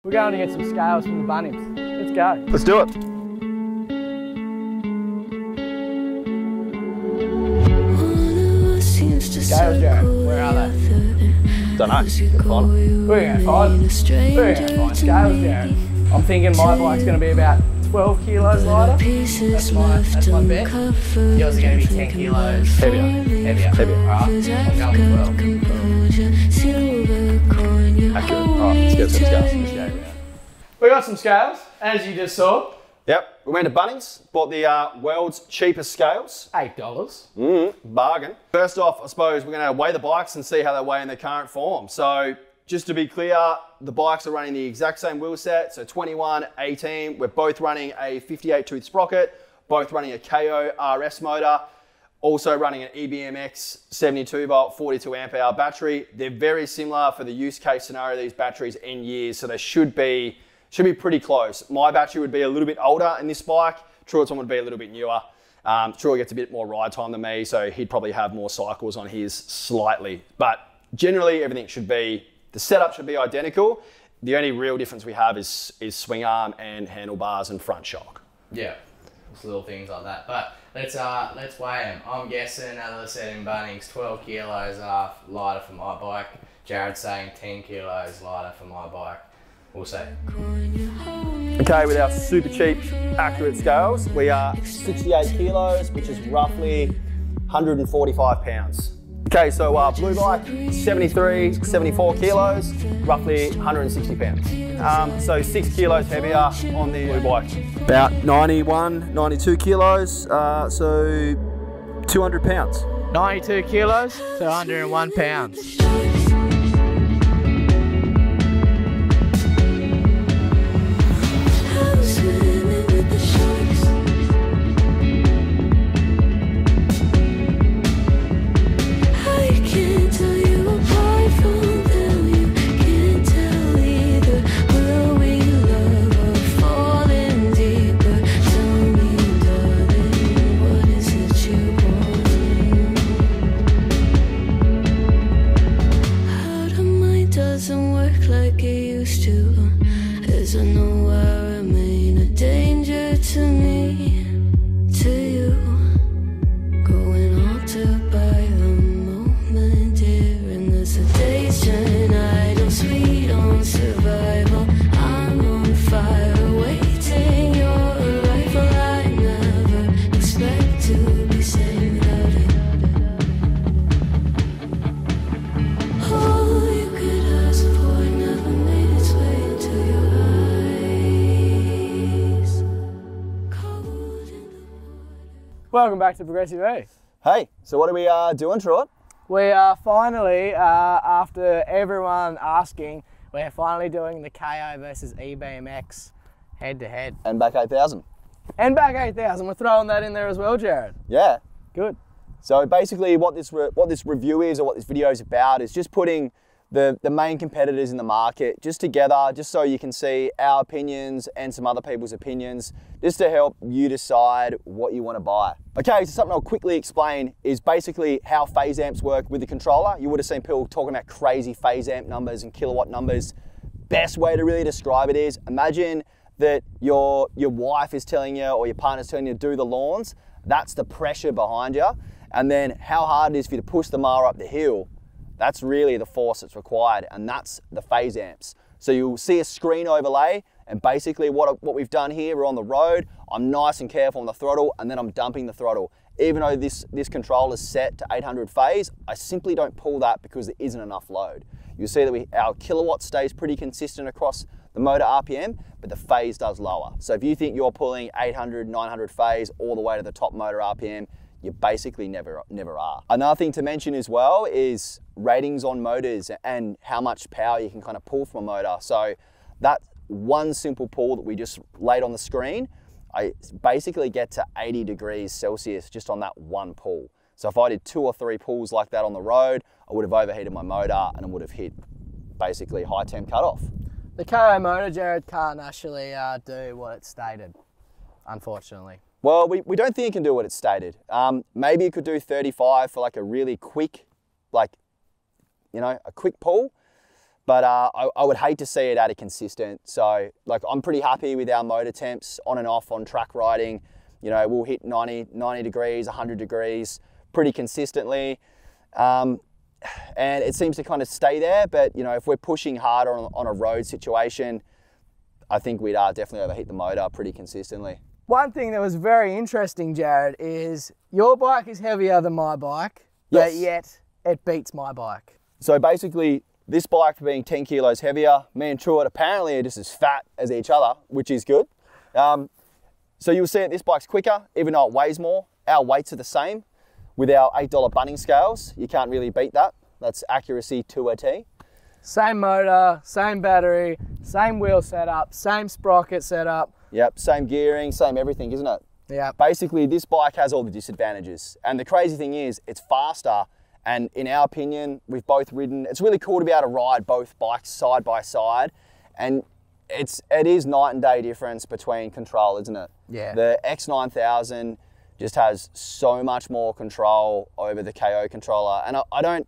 We're going to get some scales from the Bunnings. Let's go. Let's do it. Scales, Jared, where are they? Don't know. Good find. We're going to find them. We're going to find scales, Jared. I'm thinking my bike's going to be about 12 kilos lighter. That's my bet. Yours are going to be 10 kilos Heavier. Heavier. Alright, I'm going 12. Accurate. Alright, let's get some scales. Let's go, yeah. We got some scales, as you just saw. Yep, we went to Bunnings, bought the world's cheapest scales. $8. Bargain. First off, I suppose we're going to weigh the bikes and see how they weigh in their current form. So just to be clear, the bikes are running the exact same wheel set, so 21, 18. We're both running a 58 tooth sprocket, both running a KO RS motor, also running an EBMX 72 volt 42 amp hour battery. They're very similar for the use case scenario of these batteries in years, so they should be pretty close. My battery would be a little bit older in this bike. Truett's one would be a little bit newer. Truett gets a bit more ride time than me, so he'd probably have more cycles on his slightly. But generally, everything should be, the setup should be identical. The only real difference we have is swing arm and handlebars and front shock. Yeah, just little things like that. But let's weigh them. I'm guessing, as I said in Bunnings, 12 kilos lighter for my bike. Jared's saying 10 kilos lighter for my bike. We'll see. Okay, with our super cheap, accurate scales, we are 68 kilos, which is roughly 145 pounds. Okay, so blue bike, 73, 74 kilos, roughly 160 pounds. So 6 kilos heavier on the blue bike. About 91, 92 kilos, so 200 pounds. 92 kilos to 101 pounds. Welcome back to Progressive E. Hey, so what are we doing, Truett? We are finally, after everyone asking, we're finally doing the KO versus EBMX head-to-head. And back 8,000. And back 8,000. We're throwing that in there as well, Jared. Yeah. Good. So basically what this review is, or what this video is about, is just putting the main competitors in the market just together, just so you can see our opinions and some other people's opinions, just to help you decide what you want to buy. Okay, so something I'll quickly explain is basically how phase amps work with the controller. You would have seen people talking about crazy phase amp numbers and kilowatt numbers. Best way to really describe it is, imagine that your wife is telling you, or your partner's telling you to do the lawns. That's the pressure behind you. And then how hard it is for you to push the mower up the hill. That's really the force that's required, and that's the phase amps. So you'll see a screen overlay, and basically what we've done here, we're on the road, I'm nice and careful on the throttle, and then I'm dumping the throttle. Even though this control is set to 800 phase, I simply don't pull that because there isn't enough load. You'll see that our kilowatt stays pretty consistent across the motor RPM, but the phase does lower. So if you think you're pulling 800, 900 phase all the way to the top motor RPM, you basically never are. Another thing to mention as well is ratings on motors and how much power you can kind of pull from a motor. So that one simple pull that we just laid on the screen, I basically get to 80 degrees Celsius just on that one pull. So if I did 2 or 3 pulls like that on the road, I would have overheated my motor and I would have hit basically high temp cutoff. The KO motor, Jared, can't actually do what it's stated, unfortunately. Well, we don't think it can do what it's stated. Maybe it could do 35 for like a really quick, a quick pull. But I would hate to see it at a consistent. So like I'm pretty happy with our motor temps on and off on track riding. You know, we'll hit 90 degrees, 100 degrees pretty consistently. And it seems to kind of stay there. But, you know, if we're pushing harder on a road situation, I think we'd definitely overheat the motor pretty consistently. One thing that was very interesting, Jared, is your bike is heavier than my bike, but yet it beats my bike. So basically, this bike being 10 kilos heavier, me and Truett apparently are just as fat as each other, which is good. So you'll see that this bike's quicker, even though it weighs more. Our weights are the same. With our $8 Bunnings scales, you can't really beat that. That's accuracy to a T. Same motor, same battery, same wheel setup, same sprocket setup. Yep, same gearing, same everything, isn't it? Yeah. Basically, this bike has all the disadvantages. And the crazy thing is, it's faster. And in our opinion, we've both ridden, it's really cool to be able to ride both bikes side by side. And it is night and day difference between control, isn't it? Yeah. The X9000 just has so much more control over the KO controller. And I don't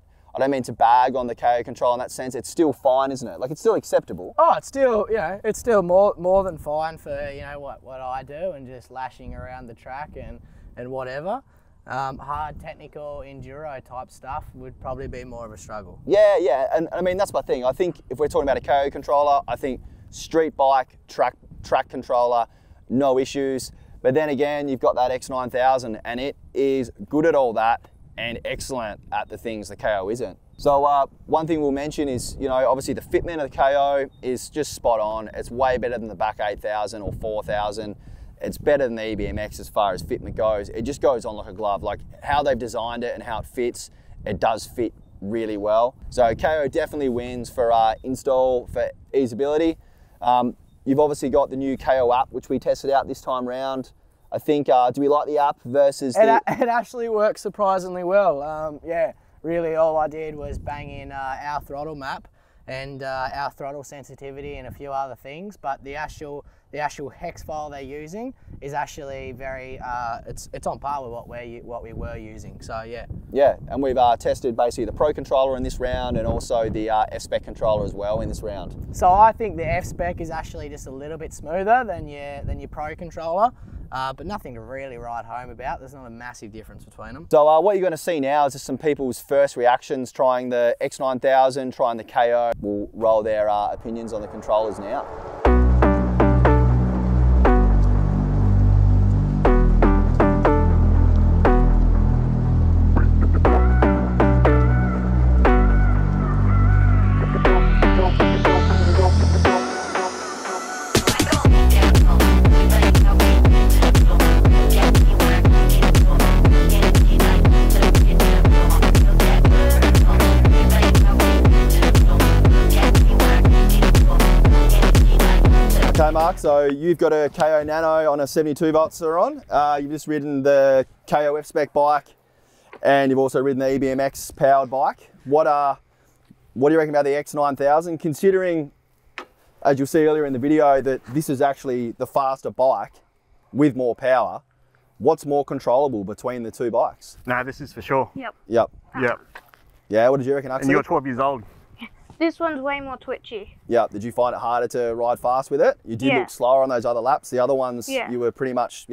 mean to bag on the KO control in that sense. It's still fine, isn't it? Like, it's still acceptable. Oh, it's still, you know, it's still more than fine for, you know, what I do and just lashing around the track and whatever. Hard technical enduro type stuff would probably be more of a struggle. Yeah, and I mean, that's my thing. I think if we're talking about a KO controller, I think street bike, track controller, no issues. But then again, you've got that X9000 and it is good at all that and excellent at the things the KO isn't. So one thing we'll mention is, you know, obviously the fitment of the KO is just spot on. It's way better than the back 8000 or 4000. It's better than the EBMX as far as fitment goes. It just goes on like a glove. Like how they've designed it and how it fits, it does fit really well. So KO definitely wins for install, for easeability. You've obviously got the new KO app, which we tested out this time round. I think, do we like the app versus It actually works surprisingly well. Yeah, really all I did was bang in our throttle map and our throttle sensitivity and a few other things, but the actual hex file they're using is actually very, it's on par with what we were using, so yeah. Yeah, and we've tested basically the Pro controller in this round and also the Fspec controller as well in this round. So I think the Fspec is actually just a little bit smoother than your Pro controller, but nothing to really write home about. There's not a massive difference between them. So what you're going to see now is just some people's first reactions trying the X9000, trying the KO. We'll roll their opinions on the controllers now. Mark, so you've got a KO Nano on a 72 volts on. You've just ridden the KO Fspec bike and you've also ridden the EBMX powered bike. What do you reckon about the X9000, considering, as you'll see earlier in the video, that this is actually the faster bike with more power? What's more controllable between the two bikes? No, this is for sure. Yep. Yep. Yep. Yeah, what did you reckon, Axel? And you're 12 years old. This one's way more twitchy. Yeah, did you find it harder to ride fast with it? You did look slower on those other laps. The other ones, you were pretty much,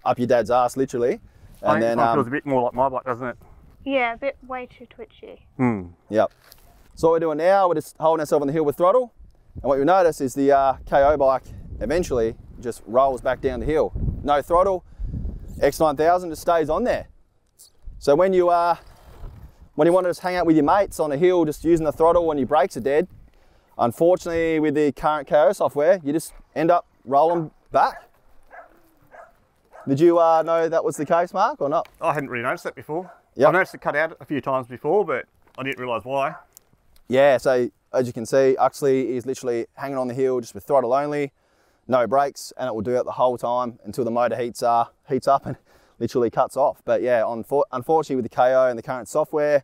up your dad's ass, literally. And then it feels a bit more like my bike, doesn't it? Yeah, a bit way too twitchy. Yep. So what we're doing now, we're just holding ourselves on the hill with throttle. And what you'll notice is the KO bike eventually just rolls back down the hill. No throttle, X9000 just stays on there. So when you want to just hang out with your mates on a hill, just using the throttle when your brakes are dead, unfortunately with the current KO software, you just end up rolling back. Did you know that was the case, Mark, or not? I hadn't really noticed that before. Yep. I noticed it cut out a few times before, but I didn't realise why. Yeah, so as you can see, Uxley is literally hanging on the hill just with throttle only, no brakes, and it will do that the whole time until the motor heats up and literally cuts off. But yeah, unfortunately with the KO and the current software,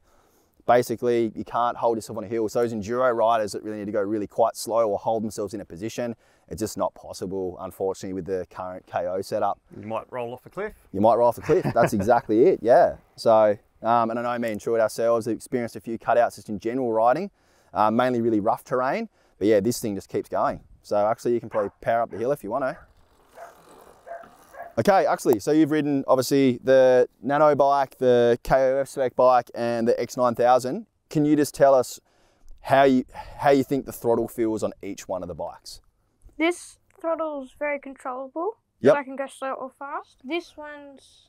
basically you can't hold yourself on a hill. So those enduro riders that really need to go really quite slow or hold themselves in a position, it's just not possible, unfortunately, with the current KO setup. You might roll off a cliff. You might roll off a cliff, that's exactly it, yeah. So, and I know me and Truett ourselves have experienced a few cutouts just in general riding. mainly really rough terrain. But yeah, this thing just keeps going. So actually you can probably power up the hill if you want to. Okay, actually, so you've ridden obviously the Nano bike, the KO Fspec bike, and the X9000. Can you just tell us how you think the throttle feels on each one of the bikes? This throttle is very controllable. Yep. So I can go slow or fast. This one's,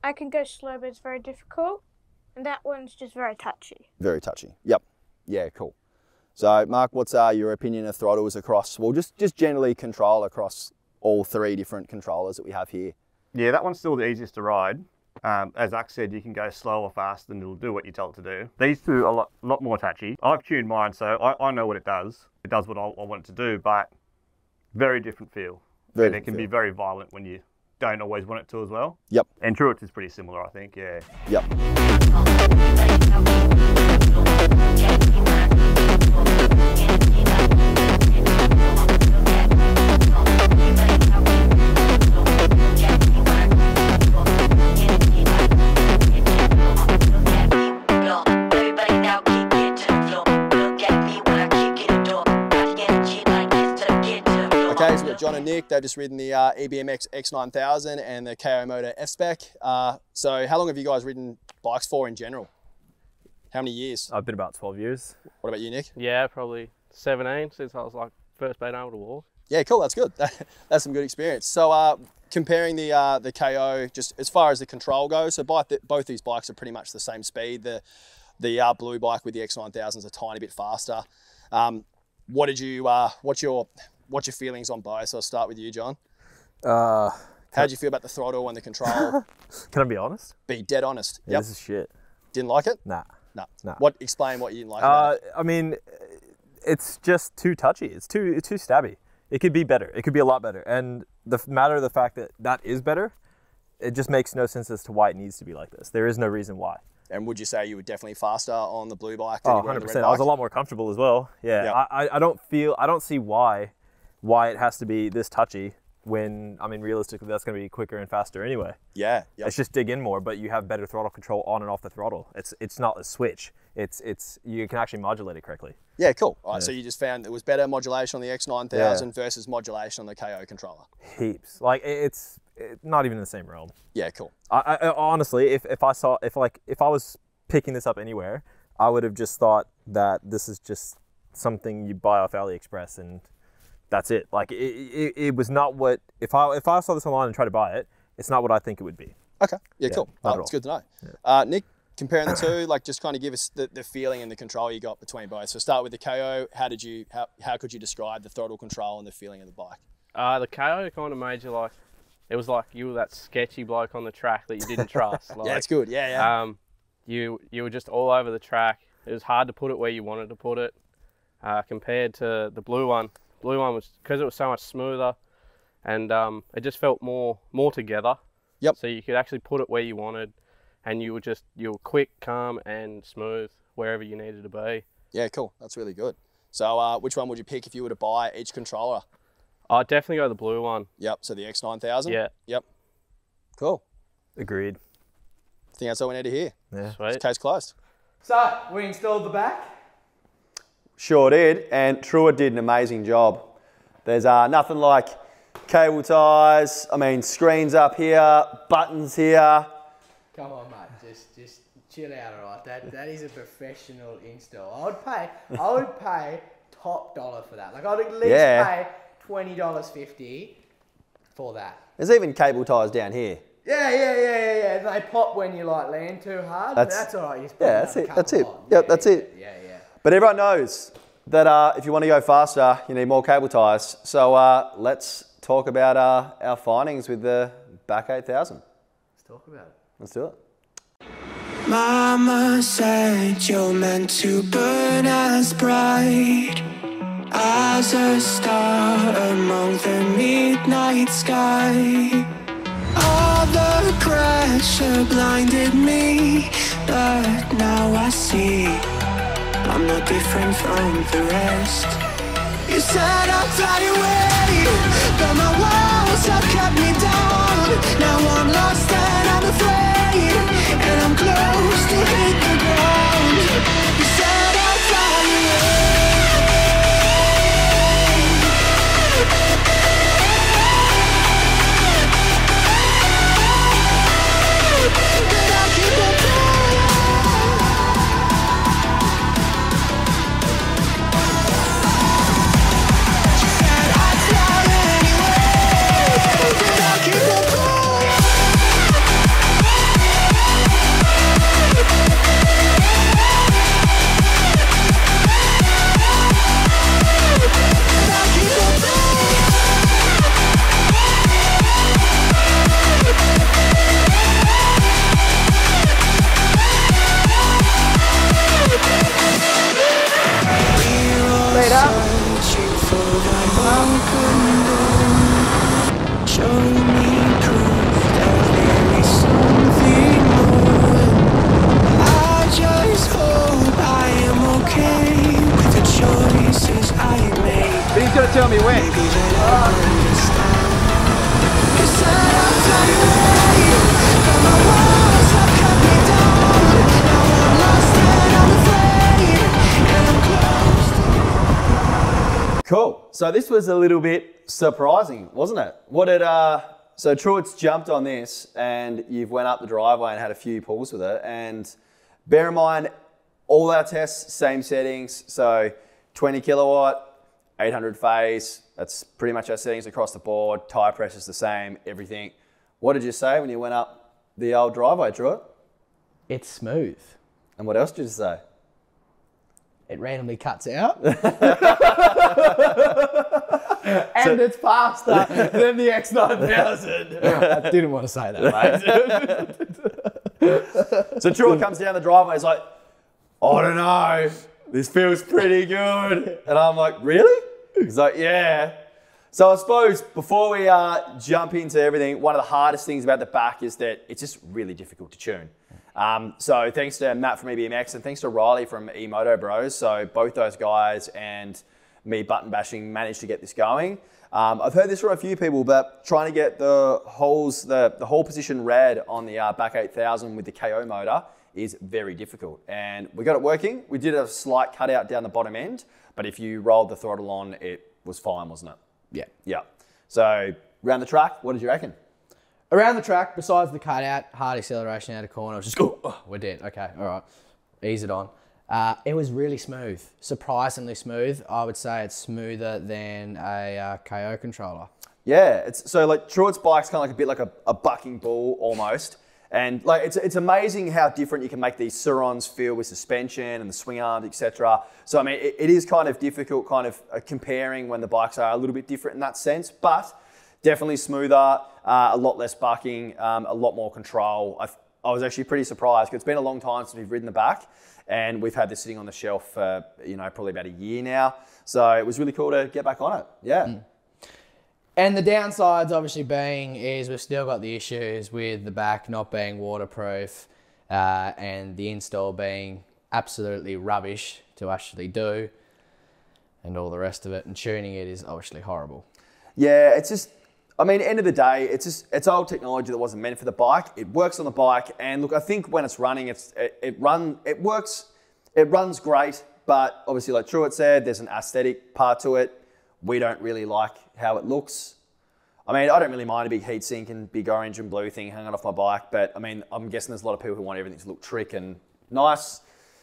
I can go slow, but it's very difficult. And that one's just very touchy. Very touchy. Yep. Yeah, cool. So Mark, what's your opinion of throttles across, well, just generally control across all three different controllers that we have here? Yeah, that one's still the easiest to ride. As Zach said, you can go slow or fast and it'll do what you tell it to do. These two are a lot more touchy. I've tuned mine, so I know what it does. It does what I want it to do, but very different feel. And it can be very violent when you don't always want it to as well. Yep. And Truett's is pretty similar, I think, yeah. Yep. Okay, so we've got John and Nick. They've just ridden the EBMX X9000 and the KO Motor Fspec. So how long have you guys ridden bikes for in general? How many years? I've been about 12 years. What about you, Nick? Yeah, probably 17 since I was like first being able to walk. Yeah, cool. That's good. That's some good experience. So comparing the KO, just as far as the control goes, so both these bikes are pretty much the same speed. The blue bike with the X9000 is a tiny bit faster. What's your feelings on both? So I'll start with you, John. How did you feel about the throttle and the control? Can I be honest? Be dead honest. Yeah, this is shit. Didn't like it? Nah. Nah. Explain what you didn't like about it. I mean, it's just too touchy. It's too stabby. It could be better. It could be a lot better. And the fact that is better, it just makes no sense as to why it needs to be like this. There is no reason why. And would you say you were definitely faster on the blue bike? Oh, 100%. I was a lot more comfortable as well. Yeah. Yep. I don't see why it has to be this touchy when, I mean, realistically, that's going to be quicker and faster anyway. Yeah. Yep. It's just dig in more, but you have better throttle control on and off the throttle. It's not a switch. You can actually modulate it correctly. Yeah, cool. All right, so you just found it was better modulation on the X9000 versus modulation on the KO controller. Heaps. Like it's not even in the same realm. Yeah, cool. I honestly, if I was picking this up anywhere, I would have just thought that this is just something you buy off AliExpress and that's it. Like it was not what, if I saw this online and tried to buy it, it's not what I think it would be. Okay. Yeah, cool. That's good to know. Yeah. Nick, comparing the two, like just kind of give us the feeling and the control you got between both. So start with the KO. How could you describe the throttle control and the feeling of the bike? The KO kind of made you like, it was like you were that sketchy bloke on the track that you didn't trust. Like, yeah, it's good. Yeah. You were just all over the track. It was hard to put it where you wanted to put it, compared to the blue one. Blue one was, because it was so much smoother, and it just felt more together. Yep. So you could actually put it where you wanted, and you were quick, calm, and smooth wherever you needed to be. Yeah, cool. That's really good. So which one would you pick if you were to buy each controller? I'd definitely go the blue one. Yep. So the X9000. Yeah. Yep. Cool. Agreed. I think that's all we need to hear. Yeah. Sweet. Case closed. So we installed the back. Sure did, and Truett did an amazing job. There's nothing like cable ties, I mean screens up here, buttons here. Come on, mate, just chill out, alright? That is a professional install. I would pay top dollar for that. Like I'd at least pay $20.50 for that. There's even cable ties down here. Yeah. They pop when you like land too hard. That's alright. Yeah, that's it. Yep, that's it. Yeah. But everyone knows that if you want to go faster, you need more cable ties. So let's talk about our findings with the back 8000. Let's talk about it. Let's do it. Mama said you're meant to burn as bright as a star among the midnight sky. All the pressure blinded me, but now I see I'm no different from the rest. You said I'd fly away, but my walls have kept me down. Now I'm lost and I'm afraid, and I'm close to hit the ground. You said I'd So this was a little bit surprising, wasn't it? What did so Truett's jumped on this, and you've went up the driveway and had a few pulls with it. And bear in mind, all our tests, same settings. So 20 kilowatt, 800 phase. That's pretty much our settings across the board. Tire pressure's the same, everything. What did you say when you went up the old driveway, Truett? It's smooth. And what else did you say? It randomly cuts out. And it's faster than the X9000. I didn't want to say that, mate. So Truett comes down the driveway, he's like, I don't know, this feels pretty good. And I'm like, really? He's like, yeah. So I suppose before we jump into everything, one of the hardest things about the back is that it's just really difficult to tune. So thanks to Matt from EBMX and thanks to Riley from eMoto Bros. So both those guys and me button bashing managed to get this going. I've heard this from a few people, but trying to get the holes, the hole position red on the back 8000 with the KO motor is very difficult. And we got it working. We did a slight cutout down the bottom end, but if you rolled the throttle on, it was fine, wasn't it? Yeah. Yeah. So around the track, what did you reckon? Around the track, besides the cutout, hard acceleration out of corner, I was just, oh, we're dead. Okay, all right, ease it on. It was really smooth, surprisingly smooth. I would say it's smoother than a KO controller. Yeah, it's so like Truett's bike's kind of like a bit like a bucking bull almost. And like it's amazing how different you can make these Surons feel with suspension and the swing arms, etc. So I mean, it is kind of difficult kind of comparing when the bikes are a little bit different in that sense, but definitely smoother, a lot less bucking, a lot more control. I was actually pretty surprised because it's been a long time since we've ridden the back, and we've had this sitting on the shelf for probably about a year now. So it was really cool to get back on it. Yeah. Mm. And the downsides obviously being is we've still got the issues with the back not being waterproof and the install being absolutely rubbish to actually do and all the rest of it. And tuning it is obviously horrible. Yeah, it's just, I mean, end of the day, it's old technology that wasn't meant for the bike. It works on the bike. And look, I think when it's running, it works, it runs great. But obviously, like Truett said, there's an aesthetic part to it. We don't really like how it looks. I mean, I don't really mind a big heat sink and big orange and blue thing hanging off my bike, but I mean, I'm guessing there's a lot of people who want everything to look trick and nice.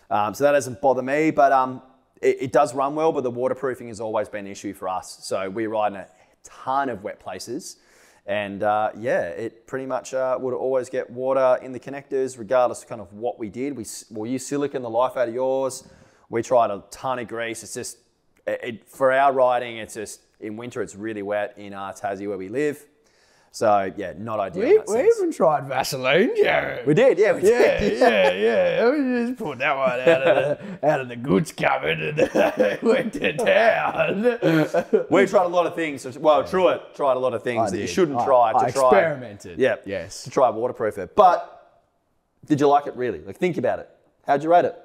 So that doesn't bother me, but it does run well, but the waterproofing has always been an issue for us. So we ride in a ton of wet places, and yeah, it pretty much would always get water in the connectors, regardless of kind of what we did. We'll use silicone the life out of yours. We tried a ton of grease. It's just, for our riding, it's just, in winter, it's really wet in Tassie where we live. So, yeah, not ideal. We even tried Vaseline, Jared. We did, yeah, we did. Yeah. We just put that one out of the goods cupboard and went to town. We tried a lot of things. Well, Truett tried a lot of things that you shouldn't try. I experimented. Yeah, yes. To try waterproof it. But did you like it really? Like, think about it. How'd you rate it?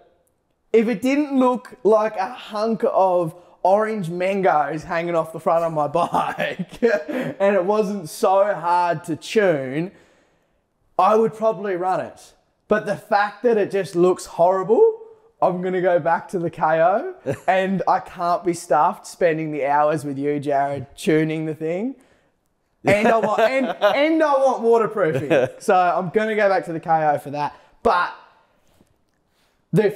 If it didn't look like a hunk of orange mangoes hanging off the front of my bike and it wasn't so hard to tune, I would probably run it. But the fact that it just looks horrible, I'm going to go back to the KO and I can't be stuffed spending the hours with you, Jared, tuning the thing. And I want waterproofing. So I'm going to go back to the KO for that. But the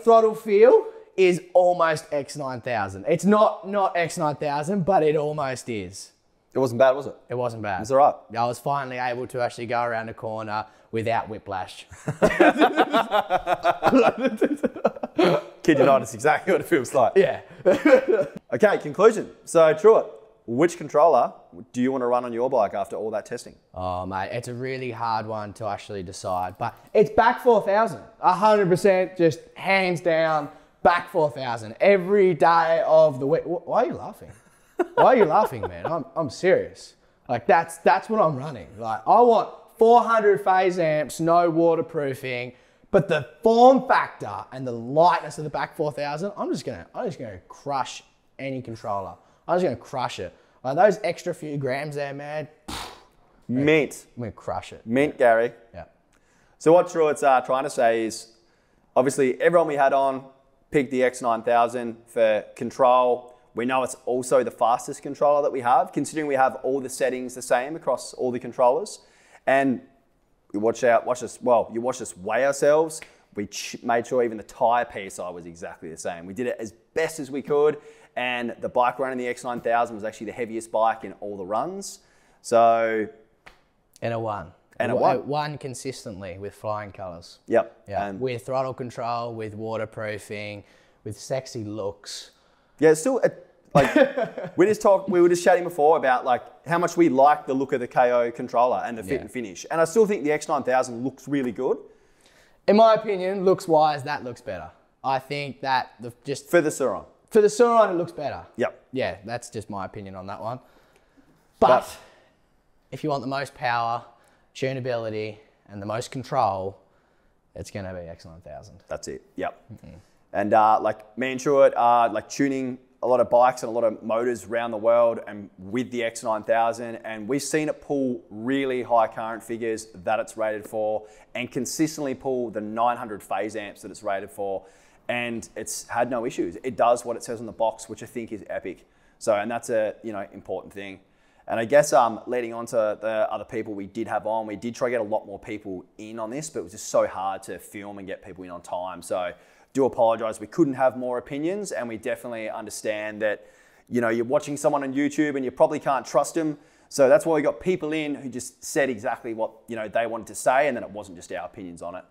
throttle feel is almost X9000. It's not X9000, but it almost is. It wasn't bad, was it? It wasn't bad. It's all right. I was finally able to actually go around a corner without whiplash. Kid you not, it's exactly what it feels like. Yeah. Okay, conclusion. So, Truett, which controller do you want to run on your bike after all that testing? Oh, mate, it's a really hard one to actually decide, but it's back 4000. 100%, just hands down, back 4000 every day of the week. Why are you laughing? Why are you laughing, man? I'm serious. Like that's what I'm running. Like I want 400 phase amps, no waterproofing, but the form factor and the lightness of the back 4000, I'm just gonna crush any controller. I'm just gonna crush it. Like those extra few grams there, man. Mint. I'm gonna crush it. Mint, Gary. Yeah. So what Truett's trying to say is, obviously everyone we had on picked the X9000 for control. We know it's also the fastest controller that we have, considering we have all the settings the same across all the controllers. And you watched us weigh ourselves. We made sure even the tire PSI was exactly the same. We did it as best as we could. And the bike running the X9000 was actually the heaviest bike in all the runs. So. And a one. And a one. One consistently with flying colours. Yep. Yeah. With throttle control, with waterproofing, with sexy looks. Yeah, it's still, like, we were just chatting before about like how much we like the look of the KO controller and the fit and finish. And I still think the X9000 looks really good. In my opinion, looks-wise, that looks better. I think that For the Sur-Ron. For the Sur-Ron, it looks better. Yep. Yeah, that's just my opinion on that one. But if you want the most power, tunability, and the most control, it's going to be X9000. That's it. Yep. And like me and Truett are like tuning a lot of bikes and a lot of motors around the world and with the X9000, and we've seen it pull really high current figures that it's rated for and consistently pull the 900 phase amps that it's rated for, and it's had no issues. It does what it says on the box, which I think is epic. So, and that's a important thing. And I guess leading on to the other people we did have on, we did try to get a lot more people in on this, but it was just so hard to film and get people in on time. So do apologise, we couldn't have more opinions, and we definitely understand that, you're watching someone on YouTube and you probably can't trust them. So that's why we got people in who just said exactly what, they wanted to say, and then it wasn't just our opinions on it.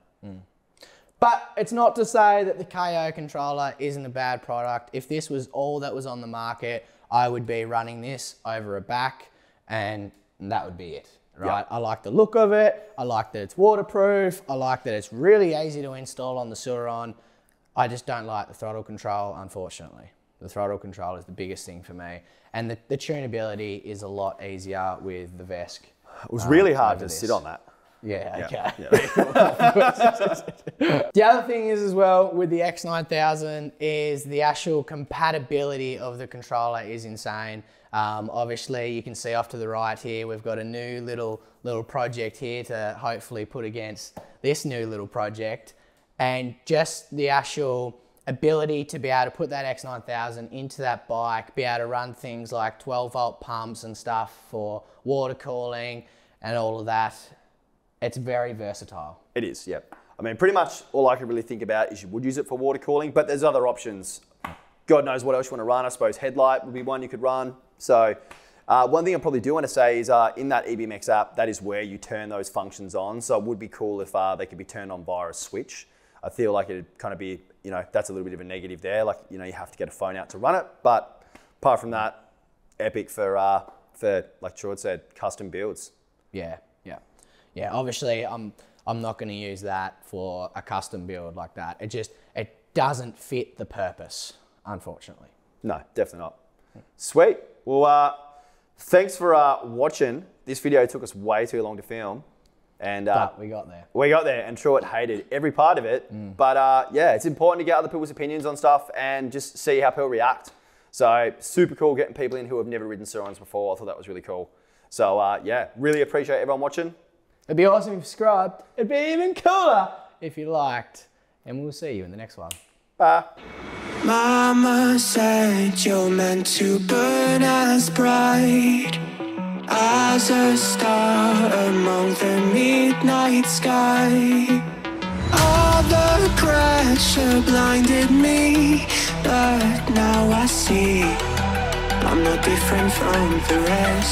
But it's not to say that the KO controller isn't a bad product. If this was all that was on the market, I would be running this over a back, and that would be it, right? Yep. I like the look of it. I like that it's waterproof. I like that it's really easy to install on the Sur-Ron. I just don't like the throttle control, unfortunately. The throttle control is the biggest thing for me. And the tunability is a lot easier with the Vesk. It was really hard to sit on that. Yeah, okay. The other thing is as well with the X9000 is the actual compatibility of the controller is insane. Obviously you can see off to the right here, we've got a new little project here to hopefully put against this new little project. And just the actual ability to be able to put that X9000 into that bike, be able to run things like 12-volt pumps and stuff for water cooling and all of that. It's very versatile. It is, yep. I mean, pretty much all I could really think about is you would use it for water cooling, but there's other options. God knows what else you want to run. I suppose headlight would be one you could run. So one thing I probably do want to say is in that EBMX app, that is where you turn those functions on. So it would be cool if they could be turned on via a switch. I feel like it'd kind of be, that's a little bit of a negative there. Like, you have to get a phone out to run it. But apart from that, epic for like Truett said, custom builds. Yeah, obviously I'm not going to use that for a custom build like that. It doesn't fit the purpose, unfortunately. No, definitely not. Sweet. Well, thanks for watching. This video took us way too long to film. And but we got there. We got there, and Truett hated every part of it. But yeah, it's important to get other people's opinions on stuff and just see how people react. So super cool getting people in who have never ridden Sur-Rons before. I thought that was really cool. So yeah, really appreciate everyone watching. It'd be awesome if you subscribed. It'd be even cooler if you liked. And we'll see you in the next one. Bye. Mama said you're meant to burn as bright as a star among the midnight sky. All the pressure blinded me, but now I see I'm not different from the rest.